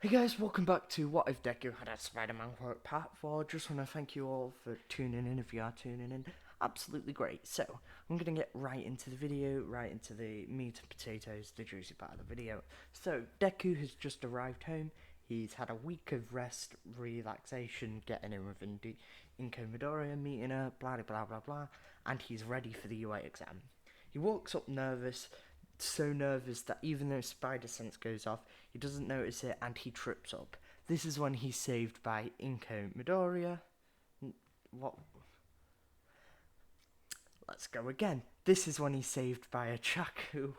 Hey guys, welcome back to What If Deku Had a Spider-Man Quirk Part 4. Just want to thank you all for tuning in if you are tuning in. Absolutely great. So, I'm going to get right into the video, right into the meat and potatoes, the juicy part of the video. So, Deku has just arrived home. He's had a week of rest, relaxation, getting in with Inko Midoriya, meeting her, blah blah blah blah, and he's ready for the UA exam. He walks up nervous, so nervous that even though spider sense goes off, he doesn't notice it and he trips up. This is when he's saved by Inko Midoriya. What? Let's go again. This is when he's saved by a Chaku.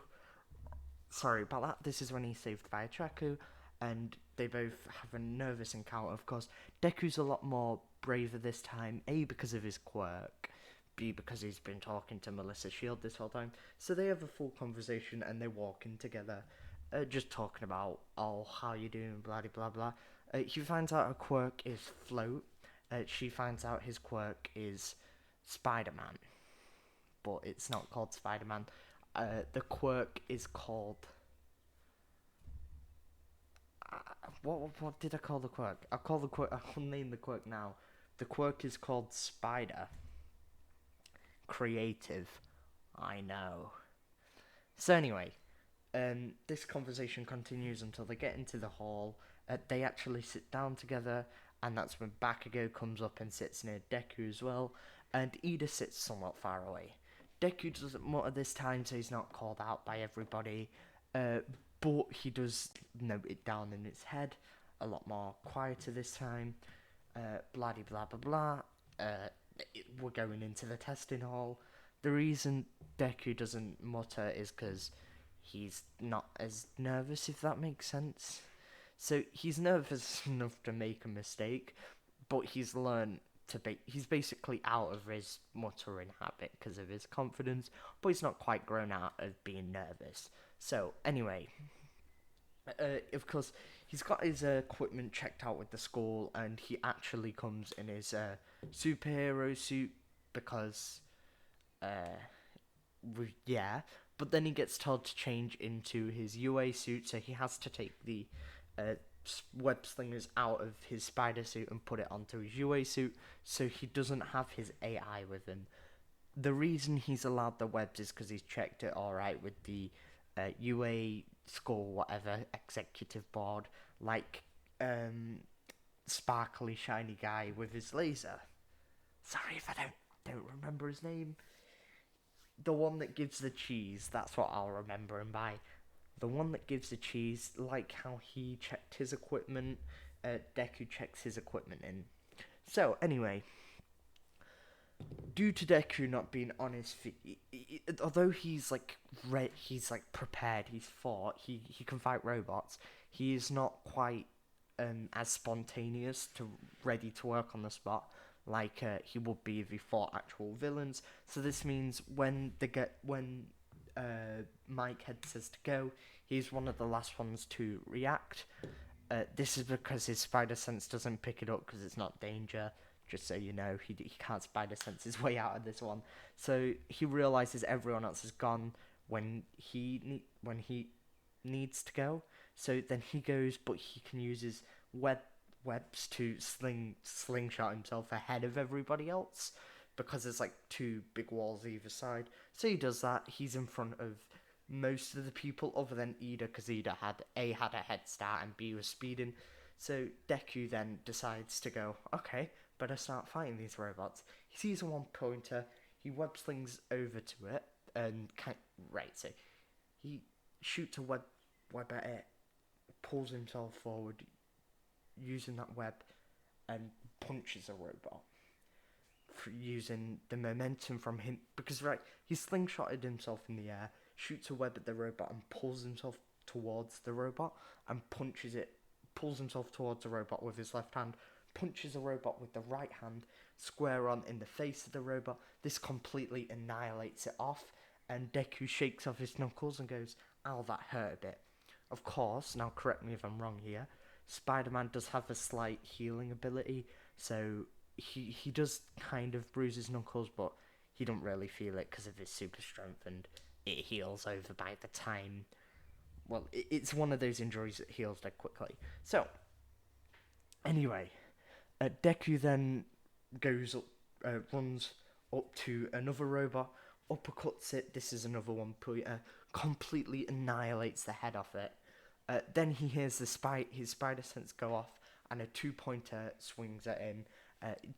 Sorry about that. This is when he's saved by a Chaku, and they both have a nervous encounter. Of course, Deku's a lot more braver this time. A, because of his quirk. B, because he's been talking to Melissa Shield this whole time. So they have a full conversation and they walk in together, just talking about, oh, how you doing, blah blah blah. He finds out her quirk is float. She finds out his quirk is Spider Man, but it's not called Spider Man. The quirk is called. What did I call the quirk? I call the quirk. I'll name the quirk now. The quirk is called Spider. Creative. I know. So anyway, this conversation continues until they get into the hall. They actually sit down together, and that's when Bakugo comes up and sits near Deku as well, and Ida sits somewhat far away. Deku doesn't mutter this time, so he's not called out by everybody, uh, but he does note it down in his head, a lot more quieter this time. Blah blah blah blah. Uh, we're going into the testing hall. The reason Deku doesn't mutter is because he's not as nervous, if that makes sense. So he's nervous enough to make a mistake, but he's learned to be. He's basically out of his muttering habit because of his confidence, but he's not quite grown out of being nervous. So anyway, of course, he's got his equipment checked out with the school, and he actually comes in his superhero suit because uh, yeah, but then he gets told to change into his UA suit, so he has to take the uh, web slingers out of his spider suit and put it onto his UA suit, so he doesn't have his AI with him. The reason he's allowed the webs is because he's checked it alright with the UA school, whatever, executive board, like sparkly, shiny guy with his laser. Sorry if I don't remember his name. The one that gives the cheese, that's what I'll remember him by. The one that gives the cheese, like how he checked his equipment, Deku checks his equipment in. So, anyway, due to Deku not being on his feet, although he's like he's like prepared, he's fought, he can fight robots. He is not quite as spontaneous to ready to work on the spot like he would be if he fought actual villains. So this means when Mike Head says to go, he's one of the last ones to react. This is because his spider sense doesn't pick it up because it's not danger. Just so you know, he can't spider sense his way out of this one. So he realizes everyone else is gone when he needs to go. So then he goes, but he can use his webs to slingshot himself ahead of everybody else because there's like two big walls either side. So he does that. He's in front of most of the people other than Ida because Ida had a head start and B was speeding. So Deku then decides to go, okay, better start fighting these robots. He sees a one pointer, he web slings over to it, and so he shoots a web at it, pulls himself forward using that web, and punches a robot for using the momentum from him because he slingshotted himself in the air, shoots a web at the robot and pulls himself towards the robot and pulls himself towards the robot with his left hand, punches a robot with the right hand square on in the face of the robot. This completely annihilates it off, and Deku shakes off his knuckles and goes, ow, that hurt a bit. Of course, now correct me if I'm wrong here, Spider-Man does have a slight healing ability, so he does kind of bruise his knuckles, but he don't really feel it because of his super strength, and it heals over by the time well, it's one of those injuries that heals dead quickly. So anyway, Deku then goes up, runs up to another robot, uppercuts it. This is another one pointer, completely annihilates the head off it. Then he hears his spider sense go off, and a 2-pointer swings at him.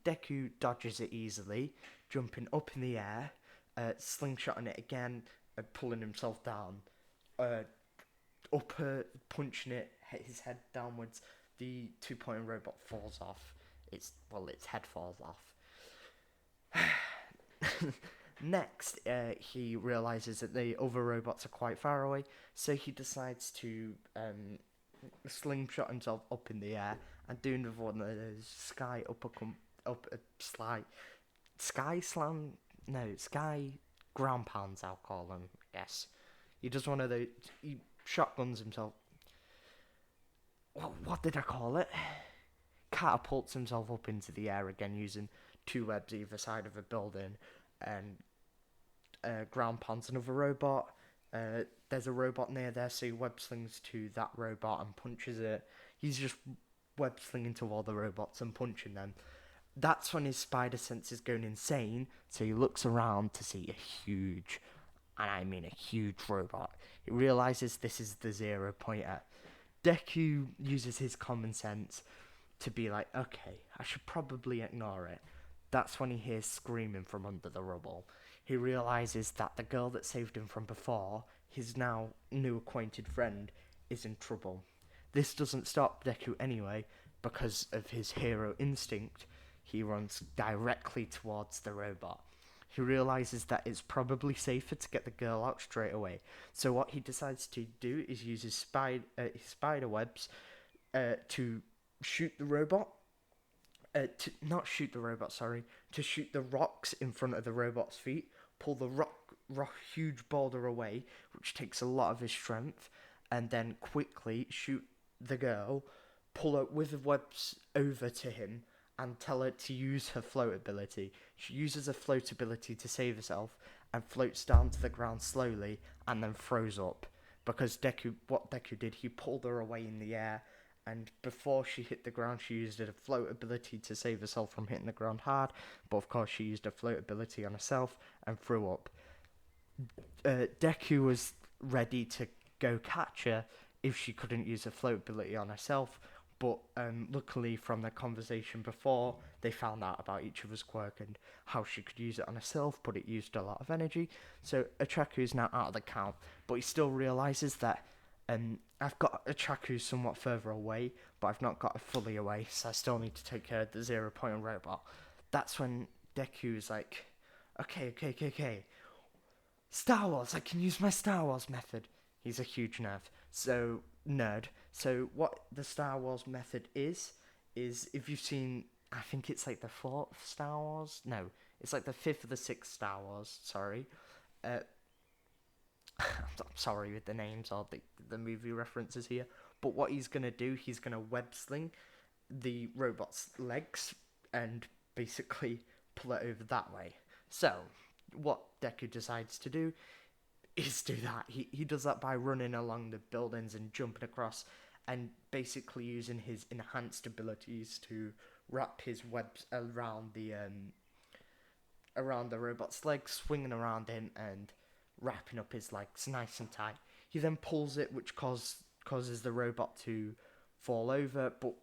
Deku dodges it easily, jumping up in the air, slingshotting it again, pulling himself down, upper punching it, hit his head downwards. The 2-pointer robot falls off. Its head falls off. Next, he realizes that the other robots are quite far away, so he decides to slingshot himself up in the air and do another one of those sky ground pounds. I'll call them. I guess he does one of those. He shotguns himself. What did I call it? Catapults himself up into the air again using 2 webs either side of a building, and ground pounds another robot. There's a robot near there, so he web slings to that robot and punches it. He's just web slinging to all the robots and punching them. That's when his spider sense is going insane, so he looks around to see a huge, and I mean a huge robot. He realizes this is the 0-pointer. Deku uses his common sense to be like, okay, I should probably ignore it. That's when he hears screaming from under the rubble. He realizes that the girl that saved him from before, his now new acquainted friend, is in trouble. This doesn't stop Deku anyway, because of his hero instinct. He runs directly towards the robot. He realizes that it's probably safer to get the girl out straight away. So what he decides to do is use his spider webs to shoot the robot. To shoot the rocks in front of the robot's feet, pull the huge boulder away, which takes a lot of his strength, and then quickly shoot the girl, pull her with the webs over to him, and tell her to use her float ability. She uses her float ability to save herself, and floats down to the ground slowly, and then froze up. Because what Deku did, he pulled her away in the air, and before she hit the ground, she used her float ability to save herself from hitting the ground hard. But of course, she used her float ability on herself and threw up. Deku was ready to go catch her if she couldn't use her float ability on herself. But luckily, from the conversation before, they found out about each other's quirk and how she could use it on herself, but it used a lot of energy. So Atraku is now out of the count, but he still realizes that I've got Atraku somewhat further away, but I've not got it fully away, so I still need to take care of the 0-pointer robot. That's when Deku is like, okay. Star Wars, I can use my Star Wars method. He's a huge nerd. So what the Star Wars method is if you've seen, I think it's like the 4th Star Wars? No, it's like the 5th or the 6th Star Wars, sorry. I'm sorry with the names or the movie references here. But what he's going to do, he's going to web sling the robot's legs and basically pull it over that way. So, what Deku decides to do is do that. He does that by running along the buildings and jumping across and basically using his enhanced abilities to wrap his webs around the robot's legs, swinging around him and wrapping up his legs nice and tight. He then pulls it, which causes the robot to fall over, but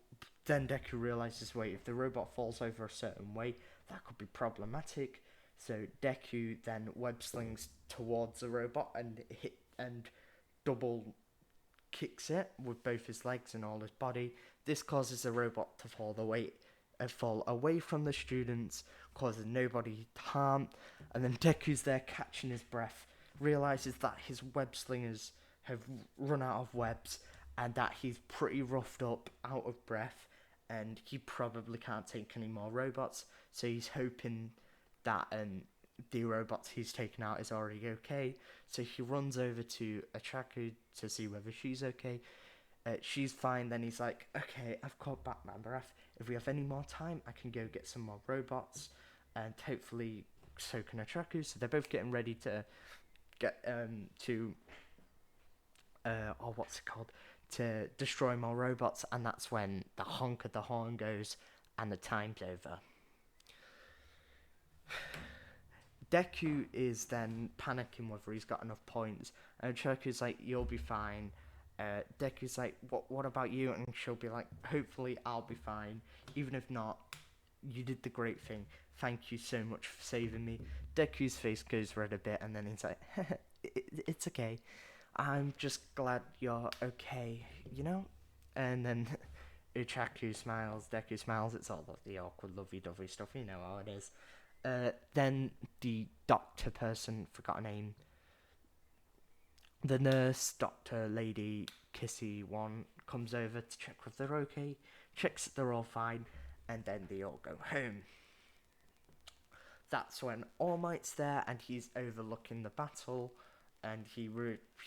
then Deku realizes, wait, if the robot falls over a certain way, that could be problematic. So Deku then web slings towards the robot and double kicks it with both his legs and all his body. This causes the robot to fall away from the students, causing nobody harm. And then Deku's there catching his breath, realizes that his web slingers have run out of webs and that he's pretty roughed up, out of breath, and he probably can't take any more robots. So he's hoping that the robots he's taken out is already okay. So he runs over to Atraku to see whether she's okay. She's fine. Then he's like, okay, I've caught back my breath. If we have any more time, I can go get some more robots, and hopefully so can Atraku. So they're both getting ready to get to or what's it called, to destroy more robots, and that's when the honk of the horn goes and the time's over. Deku is then panicking whether he's got enough points, and Choku's like, "You'll be fine." Deku's like, "What about you?" And she'll be like, "Hopefully, I'll be fine. Even if not, you did the great thing. Thank you so much for saving me." Deku's face goes red a bit, and then he's like, "It's okay. I'm just glad you're okay, you know?" And then Uchaku smiles, Deku smiles. It's all the awkward, lovey-dovey stuff. You know how it is. Then the doctor person, forgot her name, the nurse, doctor, lady, kissy one, comes over to check if they're okay, checks that they're all fine, and then they all go home. That's when All Might's there and he's overlooking the battle, and he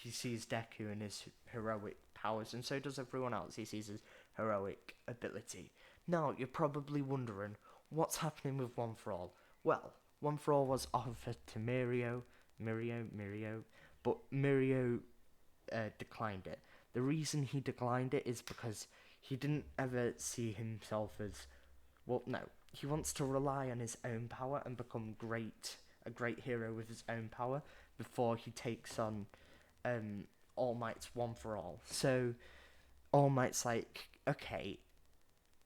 sees Deku and his heroic powers, and so does everyone else. He sees his heroic ability. Now, you're probably wondering, what's happening with One For All? Well, One For All was offered to Mirio, but Mirio declined it. The reason he declined it is because he didn't ever see himself as, well, no, he wants to rely on his own power and become a great hero with his own power before he takes on All Might's One For All. So All Might's like, okay,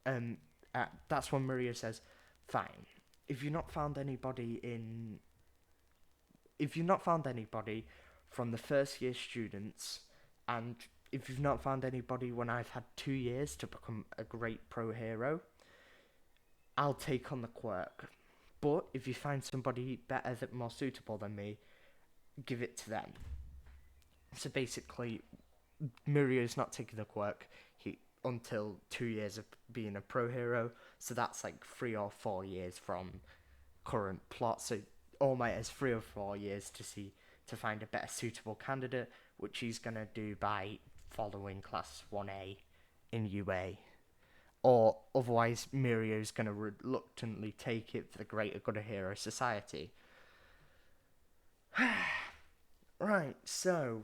that's when Maria says, fine. If you've not found anybody from the first year students, and if you've not found anybody when I've had 2 years to become a great pro hero, I'll take on the quirk. But if you find somebody better, more suitable than me, give it to them. So basically, Mirio's not taking the quirk until 2 years of being a pro hero. So that's like 3 or 4 years from current plot. So All Might has 3 or 4 years to find a better suitable candidate, which he's gonna do by following Class 1A in UA. Or otherwise, Mirio's going to reluctantly take it for the greater good of Hero Society. Right, so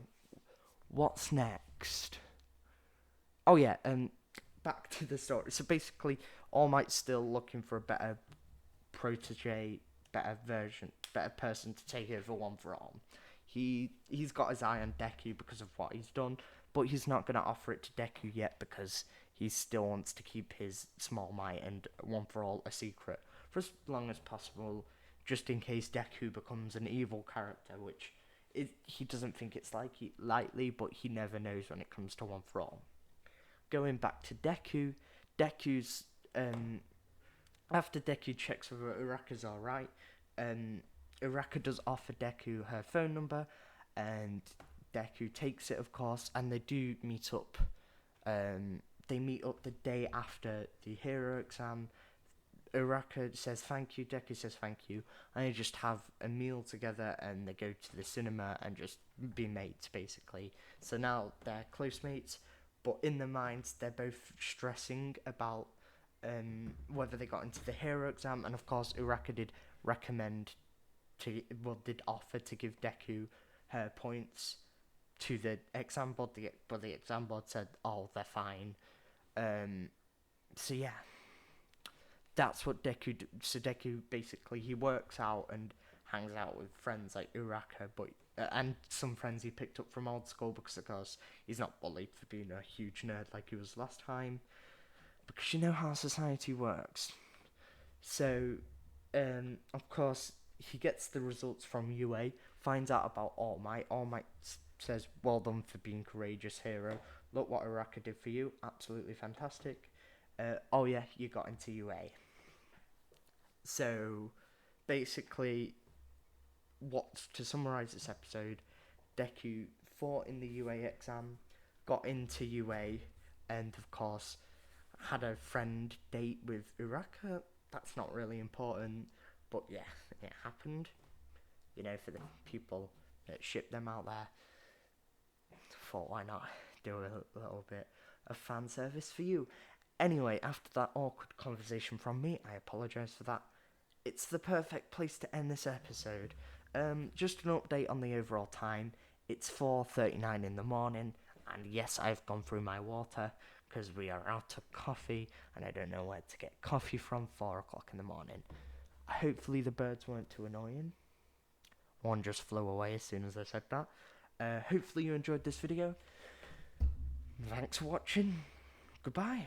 what's next? Oh yeah, back to the story. So basically, All Might's still looking for a better protege, better person to take over One For All. He's got his eye on Deku because of what he's done, but he's not going to offer it to Deku yet because he still wants to keep his Small Might and One For All a secret for as long as possible, just in case Deku becomes an evil character, which he doesn't think it's likely, but he never knows when it comes to One For All. Going back to Deku's after Deku checks whether Uraka's alright, Uraka does offer Deku her phone number, and Deku takes it, of course, and they do meet up. They meet up the day after the hero exam. Uraka says thank you, Deku says thank you, and they just have a meal together, and they go to the cinema and just be mates, basically. So now they're close mates, but in their minds, they're both stressing about whether they got into the hero exam, and of course, Uraka did did offer to give Deku her points to the exam board, but the exam board said, "Oh, they're fine." So yeah, that's what Deku. So Deku basically he works out and hangs out with friends like Uraka, but and some friends he picked up from old school because of course he's not bullied for being a huge nerd like he was last time. Because you know how society works. So, of course, he gets the results from UA, finds out about All Might. All Might says, "Well done for being courageous, hero. Look what Araka did for you. Absolutely fantastic. Oh yeah, you got into UA." So, basically, to summarize this episode, Deku fought in the UA exam, got into UA, and of course, had a friend date with Uraka. That's not really important, but yeah, it happened. You know, for the people that ship them out there, thought why not do a little bit of fan service for you. Anyway, after that awkward conversation from me, I apologise for that. It's the perfect place to end this episode. Just an update on the overall time. It's 4:39 in the morning. And yes, I've gone through my water because we are out of coffee and I don't know where to get coffee from 4 o'clock in the morning. Hopefully the birds weren't too annoying. One just flew away as soon as I said that. Hopefully you enjoyed this video. Thanks for watching. Goodbye.